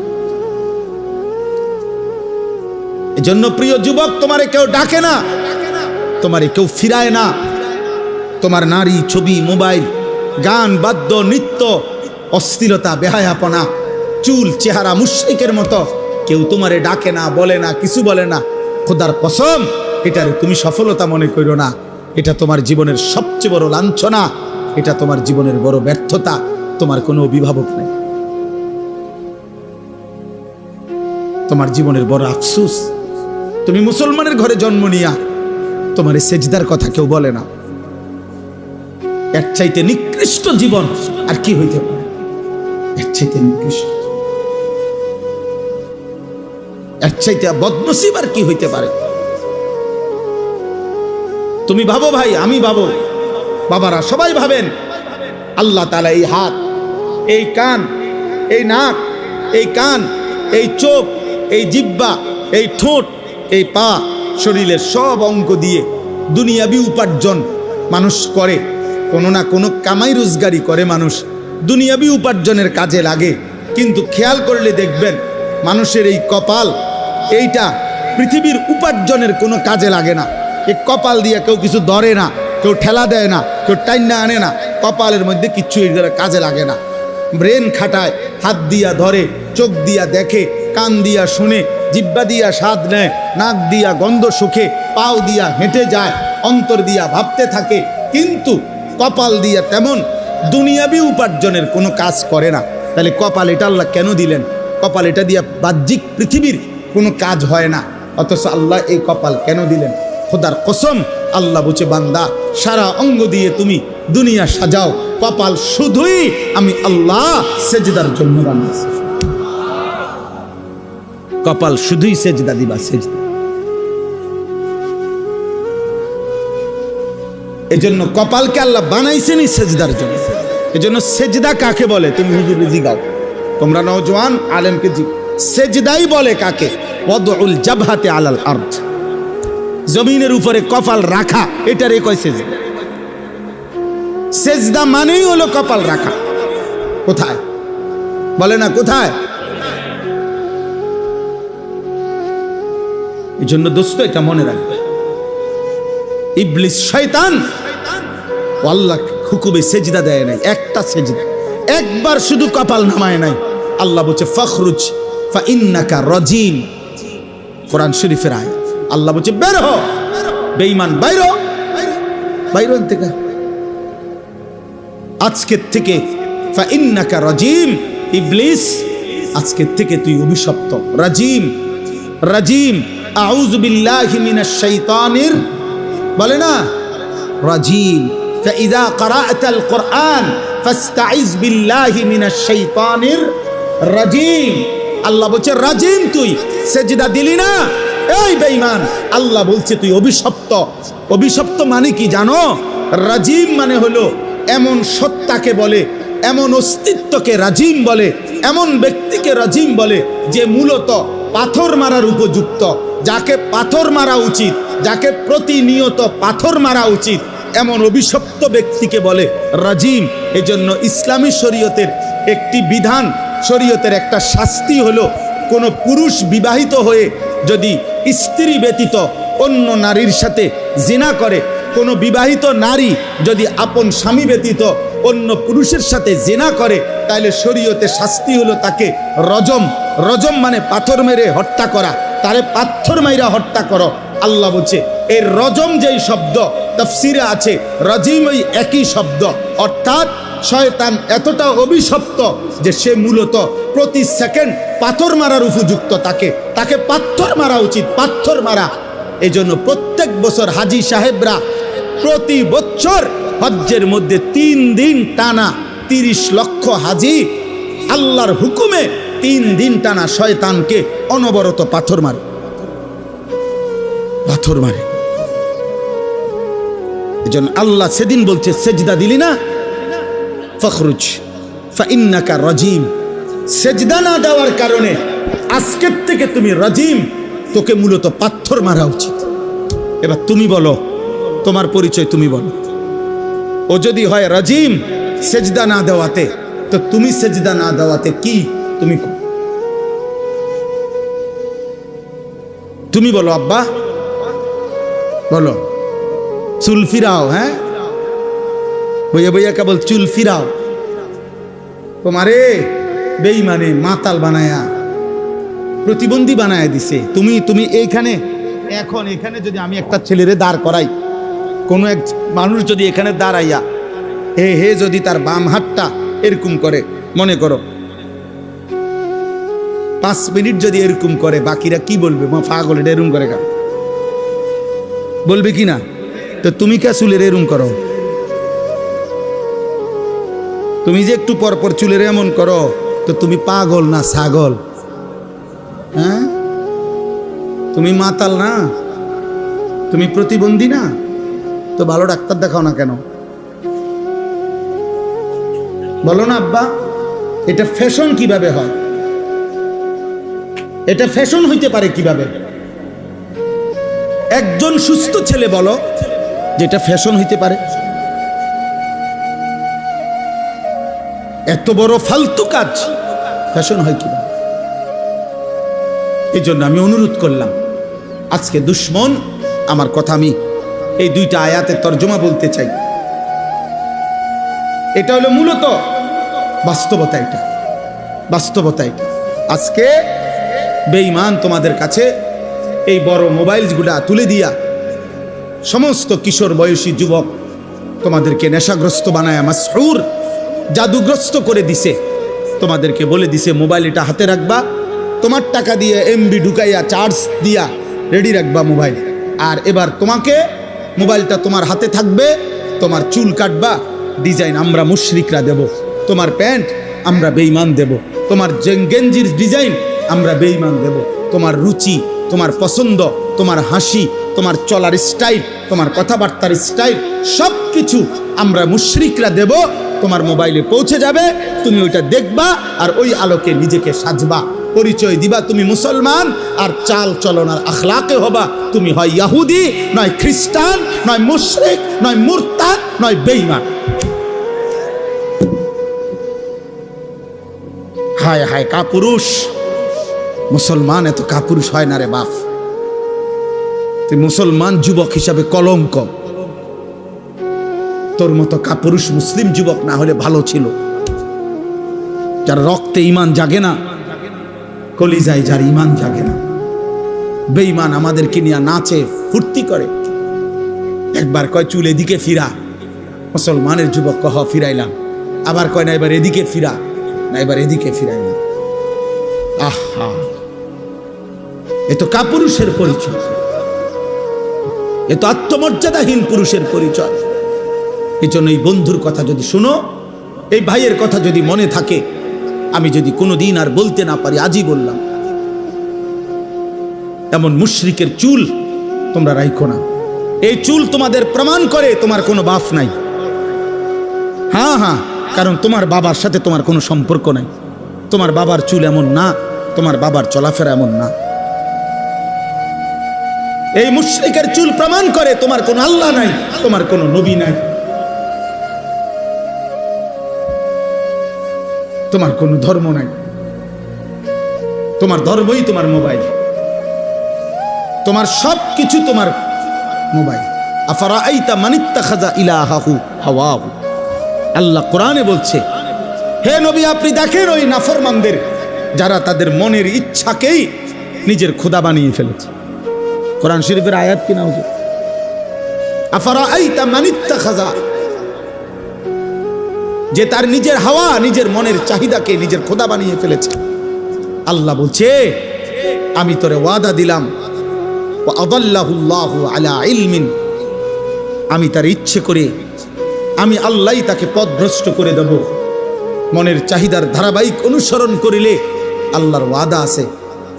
এজন্য প্রিয় যুবক, তোমারে কেউ ডাকে না, তোমারে কেউ ফিরায় না। তোমার নারী, ছবি, মোবাইল, গান, বাদ্য, নৃত্য, অশ্লীলতা, বেহায়াপনা, চুল, চেহারা মুশরিকের মতো কেউ তোমারে ডাকে না, বলে না, কিছু বলে না। খোদার কসম, এটারে তুমি সফলতা মনে করো না, এটা তোমার জীবনের সবচেয়ে বড় লাঞ্ছনা, এটা তোমার জীবনের বড় ব্যর্থতা। তোমার কোনো অভিভাবক নেই, তোমার জীবনের বড় আফসোস। তুমি মুসলমানের ঘরে জন্ম নিয়া তোমার সেজদার কথা কেউ বলে না। এর চাইতে নিকৃষ্ট জীবন আর কি হইতে পারে? এর চাইতে নিকৃষ্ট, এর চাইতে বদনসিব আর কি হইতে পারে? তুমি ভাবো ভাই, আমি ভাবো, বাবারা সবাই ভাবেন, আল্লাহ তাআলা এই হাত, এই কান, এই নাক, এই কান, এই চোখ, এই জিহ্বা, এই ঠোঁট, এই পা, শরীরের সব অঙ্গ দিয়ে দুনিয়াবি উপার্জন মানুষ করে, কোনো না কোনো কামাই রোজগারি করে মানুষ, দুনিয়াবি উপার্জনের কাজে লাগে। কিন্তু খেয়াল করলে দেখবেন মানুষের এই কপাল, এইটা পৃথিবীর উপার্জনের কোনো কাজে লাগে না। এই কপাল দিয়ে কেউ কিছু ধরে না, কেউ ঠেলা দেয় না, কেউ টাইনা আনে না, কপালের মধ্যে কিচ্ছু কাজে লাগে না। ব্রেন খাটায়, হাত দিয়া ধরে, চোখ দিয়া দেখে, কান দিয়া শুনে, জিহ্বা দিয়া স্বাদ নেয়, নাক দিয়া গন্ধ শুকে, পাও দিয়া হেঁটে যায়, অন্তর দিয়া ভাবতে থাকে, কিন্তু কপাল দিয়া তেমন দুনিয়াবি উপার্জনের কোনো কাজ করে না। তাহলে কপাল এটা আল্লাহ কেন দিলেন? কপাল এটা দিয়া বাহ্যিক পৃথিবীর কোনো কাজ হয় না, অথচ আল্লাহ এই কপাল কেন দিলেন? খোদার কসম, আল্লাহ বলছে, বান্দা সারা অঙ্গ দিয়ে তুমি দুনিয়া সাজাও, কপাল শুধুই আমি আল্লাহ সেজদার জন্য বানাইছি। কপাল শুধুই সেজদা দিবা, সেজদা। এজন্য কপালকে আল্লাহ বানাইছেনই সেজদার জন্য। এজন্য সেজদা কাকে বলে তুমি হুজুরে জিগাও, তোমরা নওজওয়ান আলেমকে জিগাও, সেজদাই বলে কাকে? ওয়াদউল জাবহাতে আলাল আরদ, জমিনের উপরে কপাল রাখা, এটারে কয় সেজদা। সেজদা মানেই হলো কপাল রাখা। কোথায় বলে না, কোথায়? এই জন্য দোস্ত এটা মনে রাখবে, ইবলিস শয়তান আল্লাহ হুকুমে সেজদা দেয় নাই, একটা সেজদা, একবার শুধু কপাল নামায় নাই। আল্লাহ বলছে ফখরুজ ফা ইন্নাকা রাজিম, কোরআন শরীফের আয়াত। আল্লাহ বলছে বের হ বেঈমান, বাইর হ, বাইর হন থেকে, আজকের থেকে ফা ইন্নাকা রাজিম, ইবলিস আজকের থেকে তুই অভিশপ্ত। রাজিম, রাজিম, আউযু বিল্লাহি মিনাশ শাইতানির, বলে না রাজিম। فإذا قرأت القرآن فاستعذ بالله من الشيطان الرجيم। আল্লাহ বলছে রাজিম, তুই সেজদা দিলি না, এই বেঈমান, আল্লাহ বলছে তুই অভিশপ্ত। অভিশপ্ত মানে কি জানো? রাজিম মানে হলো এমন সত্তাকে বলে, এমন অস্তিত্বকে রাজিম বলে, এমন ব্যক্তিকে রাজিম বলে যে মূলত পাথর মারার উপযুক্ত, যাকে পাথর মারা উচিত, যাকে প্রতিনিয়ত পাথর মারা উচিত, এমন অভিশপ্ত ব্যক্তিকে বলে রাজিম। এজন্য ইসলামী শরীয়তের একটি বিধান, শরীয়তের একটা শাস্তি হলো কোনো পুরুষ বিবাহিত হয়ে যদি স্ত্রী ব্যতীত অন্য নারীর সাথে জিনা করে, কোনো বিবাহিত নারী যদি আপন স্বামী ব্যতীত অন্য পুরুষের সাথে জিনা করে, তাহলে শরীয়তে শাস্তি হলো তাকে রজম। রজম মানে পাথর মেরে হত্যা করা, তারে পাথর মাইরা হত্যা করো। আল্লাহ বলছে এই রজম যেই শব্দ তাফসিরে আছে, রাজিম ওই একই শব্দ। অর্থাৎ শয়তান এতটা অভিশপ্ত যে সে মূলত প্রতি সেকেন্ড পাথর মারার উপযুক্ত, তাকে পাথর মারা উচিত, পাথর মারা। এই জন্য প্রত্যেক বছর হাজি সাহেবরা প্রতি বছর হজ্জের মধ্যে 3 দিন টানা 30 লক্ষ হাজি আল্লাহর হুকুমে 3 দিন টানা শয়তানকে অনবরত পাথর মারে, পাথর মারে। এজন্য আল্লাহ সেদিন বলছে সেজদা দিলি না, ফখরুজ ফাইন্নাকা রাজিম। সেজদা না দেওয়ার কারণে আজকের থেকে তুমি রাজিম, তোকে মূলত পাথর মারা উচিত। এবার তুমি বলো, তোমার পরিচয় তুমি বলো। ও যদি হয় রাজিম সেজদা না দেওয়াতে, তো তুমি সেজদা না দেওয়াতে কি? তুমি বলো আব্বা, বলো। চুল ফিরাও, হ্যাঁ বইয়া বইয়া কেবল চুল ফিরাও। তোমারে বেঈমানে মাতাল বানায়া প্রতিবন্ধী বানায়া দিছে। তুমি এইখানে, এখন এখানে যদি আমি একটা ছেলেরে দাঁড় করাই, কোনো এক মানুষ যদি এখানে দাঁড়াইয়া হে যদি তার বাম হাতটা এরকম করে, মনে করো 5 মিনিট যদি এরকম করে, বাকিরা কি বলবে? পাগল, এটা এরকম করে কা বলবে কি না? তো তুমি কে চুলের এরকম করো? তুমি যে একটু পরপর চুলের এমন করো, তো তুমি পাগল না ছাগল? হ্যাঁ, তুমি মাতাল না, তুমি প্রতিবন্ধী না, তো ভালো ডাক্তার দেখাও না কেন? বলো না আব্বা, এটা ফ্যাশন কিভাবে হয়? এটা ফ্যাশন হইতে পারে কিভাবে? একজন সুস্থ ছেলে বলো যেটা ফ্যাশন হইতে পারে? এত বড় ফালতু কাজ ফ্যাশন হয় কিভাবে? এই জন্য আমি অনুরোধ করলাম, আজকে দুশ্মন, আমার কথা আমি এই 2টা আয়াতের তর্জমা বলতে চাই। এটা হলো মূলত বাস্তবতা, এটা বাস্তবতা। এটা আজকে বেঈমান তোমাদের কাছে এই বড় মোবাইলগুলা তুলে দিয়া সমস্ত কিশোর বয়সী যুবক তোমাদেরকে নেশাগ্রস্ত বানায়, মাসহুর জাদুগ্রস্ত করে দিছে। তোমাদেরকে বলে দিছে মোবাইল এটা হাতে রাখবা, তোমার টাকা দিয়ে এমবি ঢুকাইয়া চার্জ দিয়া রেডি রাখবা মোবাইল। আর এবার তোমাকে মোবাইলটা তোমার হাতে থাকবে, তোমার চুল কাটবা ডিজাইন আমরা মুশরিকরা দেব, তোমার প্যান্ট আমরা বেঈমান দেব, তোমার গেঞ্জির ডিজাইন আমরা বেঈমান দেব, তোমার রুচি, তোমার পছন্দ, তোমার হাসি, তোমার চলার স্টাইল, তোমার কথাবার্তার স্টাইল, সব কিছু আমরা মুশরিকরা দেব। তোমার মোবাইলে পৌঁছে যাবে, তুমি ওইটা দেখবা আর ওই আলোকে নিজেকে সাজবা, পরিচয় দিবা তুমি মুসলমান। আর চাল চলন আর আখলাকে হবা তুমি হয় ইহুদি, নয় খ্রিস্টান, নয় মুশরিক, নয় মুরতাদ, নয় বেঈমান। হায় হায় কাপুরুষ মুসলমান, এত কাপুরুষ হয় না রে বাপ। তুই মুসলমান যুবক হিসাবে কলঙ্ক। তোর মতো কাপুরুষ মুসলিম যুবক না হলে ভালো ছিল, যার রক্তে ঈমান জাগে না, কলিজায় যার ঈমান জাগে না। বেঈমান আমাদেরকে নিয়ে নাচে, ফুর্তি করে। একবার কয় চুল এদিকে ফিরা, মুসলমানের যুবক কহ ফিরাইলাম, আবার কয় না এবার এদিকে ফিরা, না এবার এদিকে ফিরাইলাম। আহা, এ তো কাপুরুষের পরিচয়, এ তো আত্মমর্যাদাহীন পুরুষের পরিচয়। এই জন্য এই বন্ধুর কথা যদি শুনো, এই ভাইয়ের কথা যদি মনে থাকে, আমি যদি কোনোদিন আর বলতে না পারি, আজই বললাম, এমন মুশরিকের চুল তোমরা রাখো না। এই চুল তোমাদের প্রমাণ করে তোমার কোনো বাপ নাই। হ্যাঁ হ্যাঁ, কারণ তোমার বাবার সাথে তোমার কোনো সম্পর্ক নাই। তোমার বাবার চুল এমন না, তোমার বাবার চলাফেরা এমন না। এই মুশরিকের চুল প্রমাণ করে তোমার কোনো আল্লাহ নাই, তোমার কোনো নবী নাই, তোমার কোনো ধর্ম নাই। তোমার ধর্মই তোমার মোবাইল, তোমার সব কিছু তোমার মোবাইল। আফারাআইতা মান ইত্তাখাযা ইলাহাহু হাওয়াহু। আল্লাহ কোরআনে বলছে, হে নবী আপনি দেখেন ওই নাফরমানদের যারা তাদের মনের ইচ্ছাকেই নিজের খোদা বানিয়ে ফেলেছে। কোরআন শরীফের আয়াত কিনা হুজুর? আফারাআইতা মান ইত্তাখাযা, যে তার নিজের হাওয়া নিজের মনের চাহিদাকে নিজের খোদা বানিয়ে ফেলেছে। আল্লাহ বলছে আমি তোরে ওয়াদা দিলাম, ওয়া আদাল্লাহুল্লাহু আলা ইলমিন, আমি তার ইচ্ছে করে আমি আল্লাহই তাকে পথভ্রষ্ট করে দেব। মনের চাহিদার ধারাবাহিক অনুসরণ করিলে আল্লাহর ওয়াদা আছে।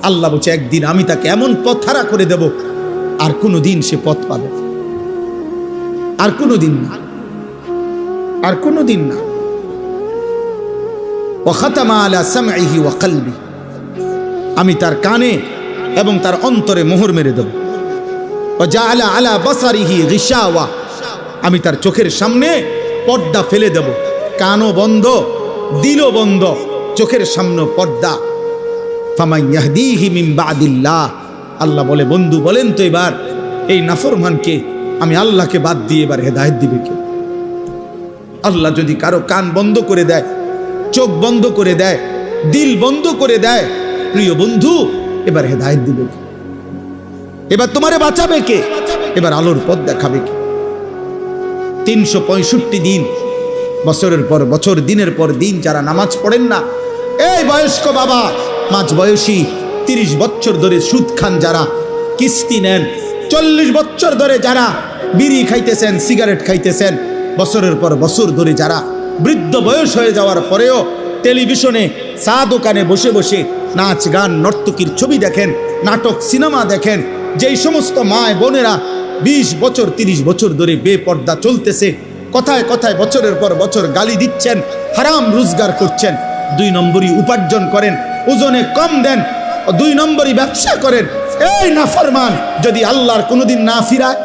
আল্লাহ বলছে একদিন আমি তাকে এমন পথহারা করে দেব, আর কোনো দিন সে পথ পাবে, আর কোনো দিন না, আর কোনো দিন না। ওয়া খাতামা আলা সামঈহি ওয়া কলবি, আমি তার কানে এবং তার অন্তরে মোহর মেরে দেব। ওয়া জাআলা আলা বাসারিহি গিশাওয়া, আমি তার চোখের সামনে পর্দা ফেলে দেব। কানও বন্ধ, দিলও বন্ধ, চোখের সামনে পর্দা। ফামান ইয়াহদিহি মিন বাদিল্লাহ, আল্লাহ বলে বন্ধু বলেন তো এবার এই নাফরমানকে আমি আল্লাহকে বাদ দিয়ে এবার হেদায়েত দিবে কে? আল্লাহ যদি কারো কান বন্ধ করে দেয়, চোখ বন্ধ করে দেয়, দিল বন্ধ করে দেয়, প্রিয় বন্ধু এবার হেদায়েত দিবে কে? এবার তোমারে বাঁচাবে কে? এবার আলোর পথ দেখাবে কে? 365 দিন বছরের পর বছর, দিনের পর দিন যারা নামাজ পড়েন না, এই বয়স্ক বাবা, মাঝ বয়সী 30 বছর ধরে সুদ খান যারা, কিস্তি নেন, 40 বছর ধরে যারা বিড়ি খাইতেছেন, সিগারেট খাইতেছেন, বছরের পর বছর ধরে যারা বৃদ্ধ বয়স হয়ে যাওয়ার পরেও টেলিভিশনে চা দোকানে বসে বসে নাচ গান নর্তকীর ছবি দেখেন, নাটক সিনেমা দেখেন, যেই সমস্ত মায় বোনেরা 20 বছর 30 বছর ধরে বেপর্দা চলতেছে, কথায় কথায় বছরের পর বছর গালি দিচ্ছেন, হারাম রোজগার করছেন, 2 নম্বরই উপার্জন করেন, ওজনে কম দেন, 2 নম্বরই ব্যবসা করেন। এই নাফরমান যদি আল্লাহর কোনোদিন না ফিরায়,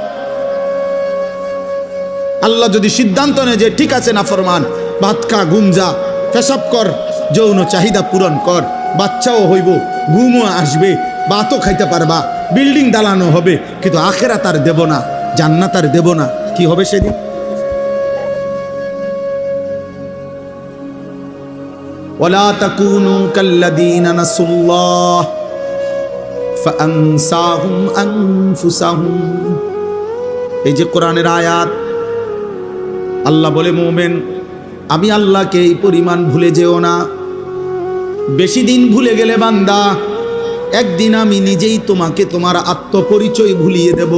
আল্লাহ যদি সিদ্ধান্ত নেয় যে ঠিক আছে নাফরমান, ভাত খা, ঘুম যা, পেশাব কর, যৌন চাহিদা পূরণ কর, বাচ্চাও হইব, ঘুমও আসবে, ভাতও খাইতে পারবা, বিল্ডিং দালানো হবে, কিন্তু আখিরাত আর দেব না, জান্নাত আর দেব না, কি হবে সেদিন? ওয়ালা তাকুনু কাল্লাযীনা নাসুল্লাহ ফাআনসাহুম আনফুসাহুম। এই যে কোরআনের আয়াত, আল্লাহ বলে মুমিন আমি আল্লাহকে এই পরিমাণ ভুলে যেও না। বেশি দিন ভুলে গেলে বান্দা, একদিন আমি নিজেই তোমাকে তোমার আত্মপরিচয় ভুলিয়ে দেব।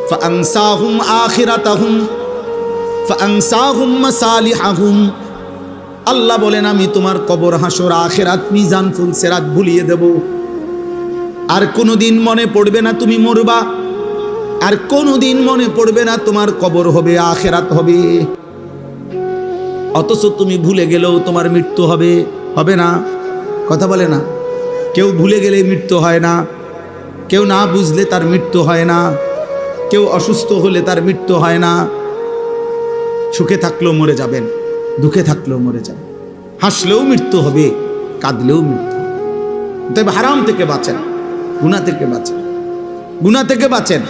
ফাআনসাহুম আখিরাতাহুম ফাআনসাহুম মাসালিহাহুম। আল্লাহ বলেন আমি তোমার কবর, হাসর, আখিরাত, মিজান, ফুলসিরাত ভুলিয়ে দেব। আর কোনোদিন মনে পড়বে না তুমি মরবা, আর কোনোদিন মনে পড়বে না তোমার কবর হবে, আখিরাত হবে। অথচ তুমি ভুলে গেলেও তোমার মৃত্যু হবে, হবে না? কথা বলে না? কেউ ভুলে গেলে মৃত্যু হয় না, কেউ না বুঝলে তার মৃত্যু হয় না, কেউ অসুস্থ হলে তার মৃত্যু হয় না। সুখে থাকলেও মরে যাবেন, দুঃখে থাকলেও মরে যাবেন, হাসলেও মৃত্যু হবে, কাঁদলেও মৃত্যু হবে। তবে হারাম থেকে বাঁচেন, গুনাহ থেকে বাঁচেন, গুনাহ থেকে বাঁচেন।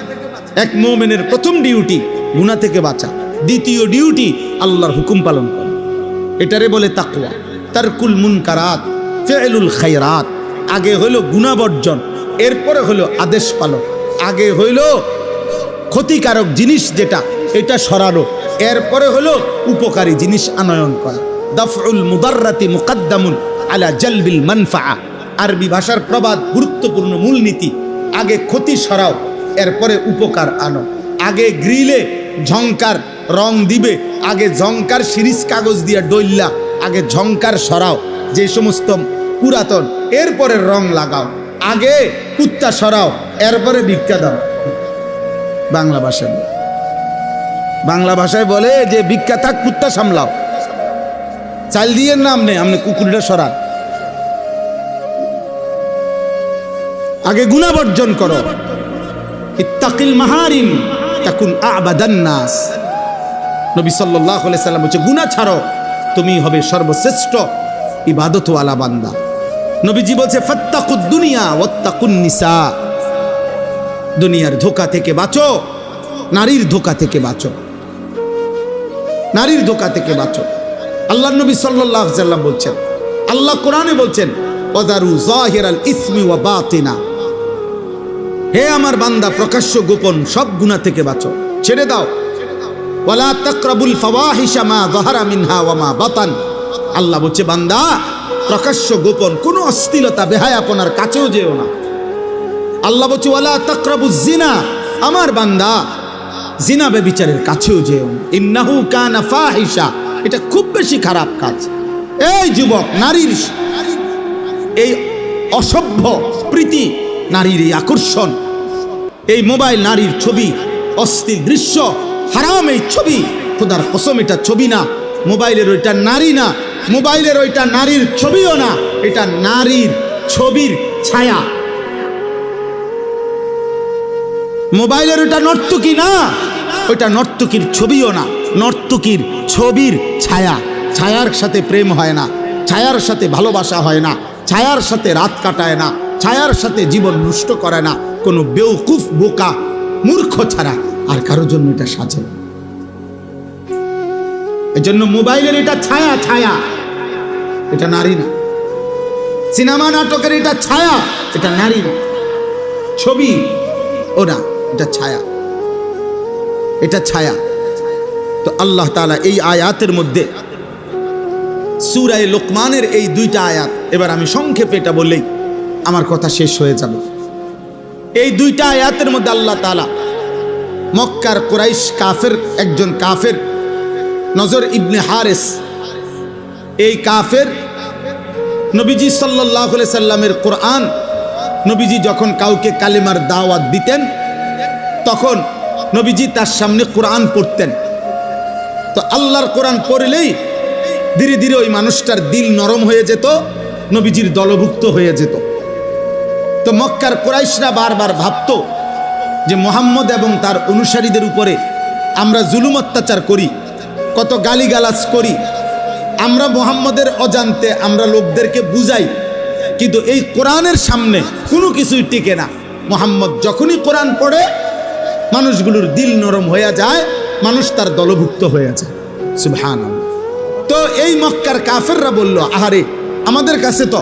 এক মুমিনের প্রথম ডিউটি গুনাহ থেকে বাঁচা, দ্বিতীয় ডিউটি আল্লাহর হুকুম পালন করা। এটারে বলে তাকওয়া, তারকুল মুনকারাত, ফি'লুল খায়রাত। আগে হইল গুনাহ বর্জন, এরপরে হইল আদেশ পালন। আগে হইল ক্ষতিকারক জিনিস যেটা, এটা সরানো, এরপরে হলো উপকারী জিনিস আনয়ন করা। দাফউল মুদাররাতি মুকদ্দামুন আলা জালবিল মানফাআ। আরবি ভাষার প্রবাদ, গুরুত্বপূর্ণ মূলনীতি। আগে ক্ষতি সরাও, এরপরে উপকার আনো। আগে গ্রিলে ঝংকার রং দিবে, আগে ঝংকার সিরিজ কাগজ দিয়ে ডইল্লা, আগে ঝংকার সরাও যে সমস্ত পুরাতন, এরপরে রং লাগাও। আগে কুত্তা সরাও, এরপরে ভিক্ষা দাও। বাংলা ভাষায় বলে যে ভিক্ষা থাক, কুত্তা সামলাও। চাল দিয়ে নাম নেই, আপনি কুকুরটা সরান। আগে গুনাহ বর্জন করো। ইত্তাকিল মাহারিম তাকুন আবাদান নাস। নবী সাল্লাল্লাহু আলাইহি সাল্লাম বলেছে, গুনাহ ছাড়ো, তুমি হবে সর্বশ্রেষ্ঠ ইবাদতওয়ালা বান্দা। নবীজি বলছে, ফাত্তাকুদ দুনিয়া ওয়াত্তাকুন নিসা। দুনিয়ার ধোঁকা থেকে বাঁচো, নারীর ধোঁকা থেকে বাঁচো, নারীর ধোঁকা থেকে বাঁচো। আল্লাহ নবী সাল্লাল্লাহু আলাইহি সাল্লাম বলছেন, আল্লাহ কোরআনে বলছেন, ওয়াদারু যাহিরাল ইসমি ওয়া বাতিনা। হে আমার বান্দা, প্রকাশ্য গোপন সব গুনাহ থেকে বাঁচো, ছেড়ে দাও। ওয়ালা তাকরাবুল ফাওয়াহিশা মা যাহারা মিনহা ওয়া মা বাতান। আল্লাহ বলছে, বান্দা প্রকাশ্য গোপন কোনো অশ্লীলতা বেহায়াপনার কাছেও যেও না। আল্লাহ বলছে, ওয়ালা তাকরাবুজ জিনা। আমার বান্দা জিনা ব্যভিচারের কাছেও যেও না। ইন্নাহু কানা ফাহিশা। এটা খুব বেশি খারাপ কাজ। এই যুবক, নারীর এই অসভ্য প্রীতি, নারীর এই আকর্ষণ, এই মোবাইল, নারীর ছবি, অশ্লীল দৃশ্য, হারাম এই ছবি, খোদার কসম এটা ছবি না। মোবাইলের ওইটা নারী না, মোবাইলের ওইটা নারীর ছবিও না, এটা নারীর ছবির ছায়া। মোবাইলের ওইটা নর্তকী না, ওইটা নর্তকীর ছবিও না, নর্তকীর ছবির ছায়া। ছায়ার সাথে প্রেম হয় না, ছায়ার সাথে ভালোবাসা হয় না, ছায়ার সাথে রাত কাটায় না, ছায়ার সাথে জীবন নষ্ট করে না কোনো বেওকুফ বোকা মূর্খ ছাড়া আর কারোর জন্য এটা সাজে না। এজন্য মোবাইলের এটা ছায়া, ছায়া, এটা নারী না। সিনেমা নাটকের এটা ছায়া, এটা নারী না। ছবি ও না, এটা ছায়া, এটা ছায়া। তো আল্লাহ তাআলা এই আয়াতের মধ্যে, সূরা লোকমানের এই দুইটা আয়াত, এবার আমি সংক্ষেপে এটা বললেই আমার কথা শেষ হয়ে যাবে। এই দুইটা আয়াতের মধ্যে আল্লাহ তাআলা মক্কার কুরাইশ কাফের, একজন কাফের নজর ইবনে হারিস, এই কাফের নবীজি সাল্লাল্লাহু আলাইহি সাল্লামের কোরআন, নবীজি যখন কাউকে কালেমার দাওয়াত দিতেন তখন নবীজি তার সামনে কোরআন পড়তেন। তো আল্লাহর কোরআন পড়লেই ধীরে ধীরে ওই মানুষটার দিল নরম হয়ে যেত, নবীজির দলভুক্ত হয়ে যেত। তো মক্কার কুরাইশরা বারবার ভাবত যে মুহাম্মদ এবং তার অনুসারীদের উপরে আমরা জুলুম অত্যাচার করি, কত গালিগালাজ করি, আমরা মুহাম্মদের অজান্তে আমরা লোকদেরকে বুঝাই, কিন্তু এই কোরআনের সামনে কোনো কিছুই টিকে না। মুহাম্মদ যখনই কোরআন পড়ে মানুষগুলোর দিল নরম হয়ে যায়, মানুষ তার দলভুক্ত হয়ে যায়। সুবহানাল্লাহ। তো এই মক্কার কাফেররা বলল, আহারে, আমাদের কাছে তো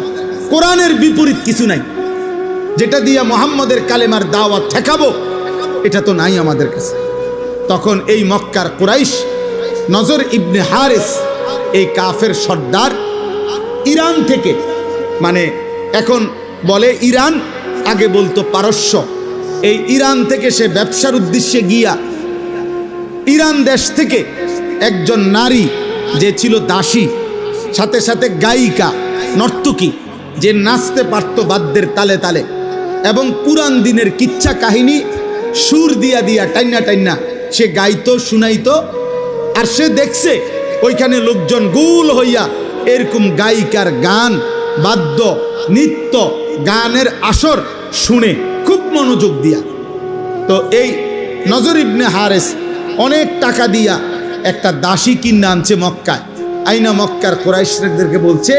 কোরআনের বিপরীত কিছু নাই, যেটা দিয়ে মুহাম্মদের কালেমার দাওয়াত ঠেকাবো, এটা তো নাই আমাদের কাছে। তখন এই মক্কার কুরাইশ নজর ইবনে হারিস, এই কাফের সর্দার, ইরান থেকে, মানে এখন বলে ইরান, আগে বলতো পারস্য, এই ইরান থেকে সে ব্যবসার উদ্দেশ্যে গিয়া ইরান দেশ থেকে একজন নারী যে ছিল দাসী, সাথে সাথে গায়িকা, নর্তকী, যে নাচতে পারত বাদ্যের তালে তালে এবং পুরান দিনের কিচ্ছা কাহিনী সুর দিয়া দিয়া টাইনা টাইনা সে গাইতো, শুনাইতো। আর সে দেখছে ওইখানে লোকজন গোল হইয়া এরকম গায়িকার গান, বাদ্য, নৃত্য, গানের আসর শুনে খুব মনোযোগ দিয়া। তো এই নজর ইবনে হারিস অনেক টাকা দিয়া একটা দাসী কিনে আনছে মক্কায়। আইনা মক্কার কুরাইশদেরকে বলছে,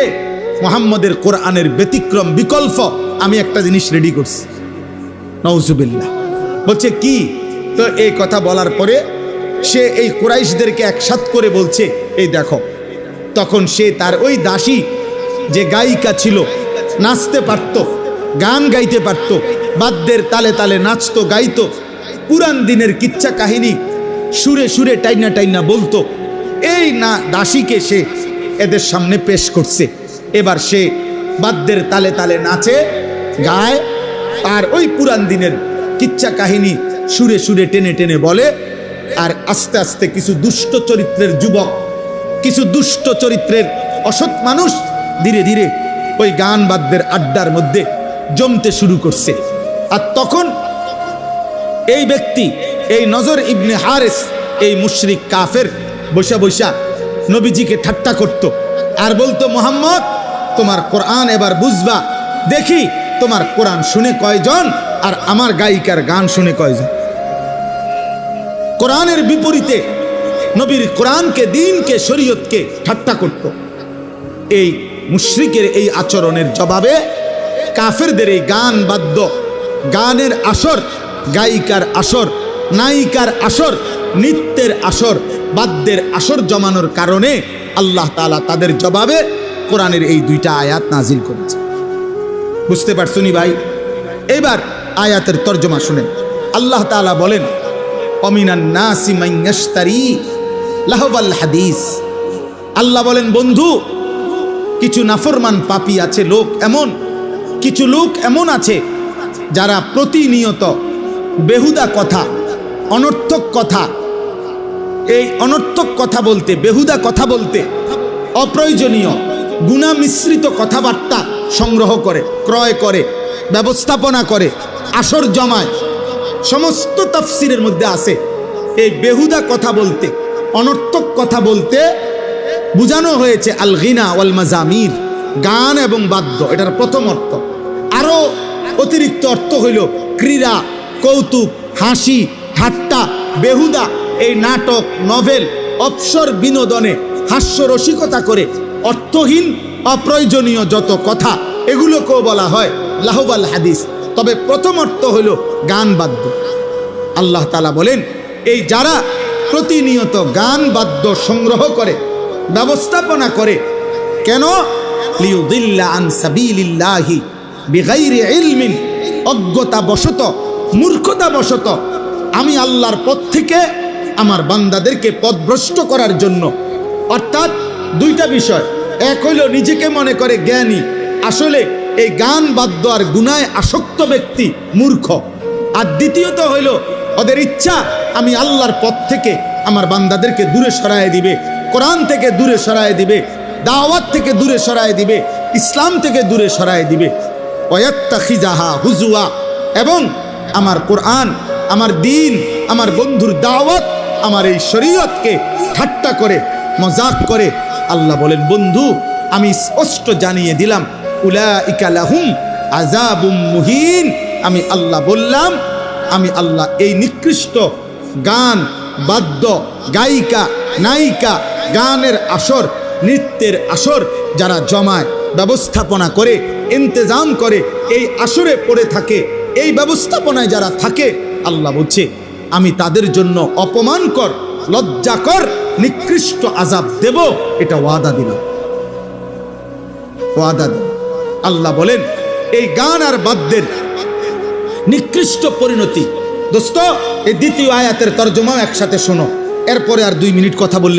মুহাম্মদের কোরআনের ব্যতিক্রম বিকল্প আমি একটা জিনিস রেডি করছি। নাউজুবিল্লাহ। বলছে কি? তো এই কথা বলার পরে সে এই কুরাইশদেরকে একসাথ করে বলছে, এই দেখো। তখন সে তার ওই দাসী যে গায়িকা ছিল, নাচতে পারত, গান গাইতে পারত, বাদ্যের তালে তালে নাচতো, গাইতো, পুরান দিনের কিচ্ছা কাহিনী সুরে সুরে টাইনা টাইনা বলতো, এই না দাসীকে সে এদের সামনে পেশ করছে। এবার সে বাদ্যের তালে তালে নাচে, গায়, আর ওই পুরান দিনের কিচ্ছা কাহিনী সুরে সুরে টেনে টেনে বলে। আর আস্তে আস্তে কিছু দুষ্ট চরিত্রের যুবক, কিছু দুষ্ট চরিত্রের অসৎ মানুষ ধীরে ধীরে ওই গান বাদ্যের আড্ডার মধ্যে জমতে শুরু করছে। আর তখন এই ব্যক্তি, এই নজর ইবনে হারেস, এই মুশরিক কাফের বৈশা বৈশা নবীজিকে ঠাট্টা করত আর বলতো, মোহাম্মদ তোমার কোরআন এবার বুঝবা, দেখি তোমার কোরআন শুনে কয়জন আর আমার গায়িকার গান শুনে কয়জন। কোরআনের বিপরীতে নবীর কোরআনকে, দ্বীনকে, শরীয়তকে ঠাট্টা করত। এই মুশরিকের এই আচরণের জবাবে কাফেরদের এই গান বাদ্য, গানের আসর, গায়িকার আসর, নায়িকার আসর, নৃত্যের আসর, বাদ্যের আসর জমানোর কারণে আল্লাহ তাআলা তাদের জবাবে কোরআনের এই দুইটা আয়াত নাজিল করেছে। বুঝতে পারছনি ভাই? এবার আয়াতের তর্জমা শুনেন। আল্লাহ তাআলা বলেন, অমিনান নাসি মান ইয়াশতারি লাহওয়াল হাদিস। আল্লাহ বলেন, বন্ধু কিছু নাফরমান পাপী আছে, লোক এমন, কিছু লোক এমন আছে যারা প্রতিনিয়ত বেহুদা কথা, অনর্থক কথা, এই অনর্থক কথা বলতে, বেহুদা কথা বলতে, অপ্রয়োজনীয় গুনাহ মিশ্রিত কথাবার্তা সংগ্রহ করে, ক্রয় করে, ব্যবস্থাপনা করে, আসর জমায়। সমস্ত তাফসিরের মধ্যে আছে এই বেহুদা কথা বলতে, অনর্থক কথা বলতে বুঝানো হয়েছে আল গিনা ওয়াল মাজামির, গান এবং বাদ্য। এটার প্রথম অর্থ। আরো অতিরিক্ত অর্থ হইল ক্রীড়া, কৌতুক, হাসি, ঠাট্টা, বেহুদা, এই নাটক, নভেল, অবসর বিনোদনে হাস্যরসিকতা করে অর্থহীন অপ্রয়োজনীয় যত কথা, এগুলোকেও বলা হয় লাহওয়াল হাদিস। তবে প্রথম অর্থ হইল গান বাদ্য। আল্লাহ তাআলা বলেন, এই যারা প্রতিনিয়ত গান বাদ্য সংগ্রহ করে, ব্যবস্থাপনা করে, কেন? লিউদিল্লা আন সাবিলিল্লাহি বিগাইরি ইলমিন, অজ্ঞতা বশত, মূর্খতা বশত আমি আল্লাহর পথ থেকে আমার বান্দাদেরকে পথভ্রষ্ট করার জন্য। অর্থাৎ দুইটা বিষয়, এক হইল নিজেকে মনে করে জ্ঞানী, আসলে এই গান বাদ্য আর গুনায় আসক্ত ব্যক্তি মূর্খ। আর দ্বিতীয়ত হইল ওদের ইচ্ছা আমি আল্লাহর পথ থেকে আমার বান্দাদেরকে দূরে সরায় দিবে, কোরআন থেকে দূরে সরায় দিবে, দাওয়াত থেকে দূরে সরায় দিবে, ইসলাম থেকে দূরে সরায় দিবে। ওয়াত্তাখিজাহা হুজুয়া, এবং আমার কোরআন, আমার দ্বীন, আমার বন্ধুর দাওয়াত, আমার এই শরীয়তকে ঠাট্টা করে, মজাক করে। আল্লাহ বলেন, বন্ধু আমি স্পষ্ট জানিয়ে দিলাম, উলাইকা লাহুম আযাবুম মুহিন। আমি আল্লাহ বললাম, আমি আল্লাহ এই নিকৃষ্ট গান বাদ্য, গায়িকা, নায়িকা, গানের আসর, নৃত্যের আসর যারা জমায়, ব্যবস্থাপনা করে, ইন্তেজাম করে, এই আসরে পড়ে থাকে, এই ব্যবস্থাপনায় যারা থাকে, আল্লাহ বলছে আমি তাদের জন্য অপমানকর, লজ্জাকর, নিকৃষ্ট আযাব দেব। এটা ওয়াদা দিলাম, ওয়াদা দিলাম। আল্লাহ বলেন, এই গান আর বাদ্যের নিকৃষ্ট পরিণতি। দোস্ত, এই দ্বিতীয় আয়াতের তর্জমা একসাথে শোনো, এরপরে আর 2 মিনিট কথা বললে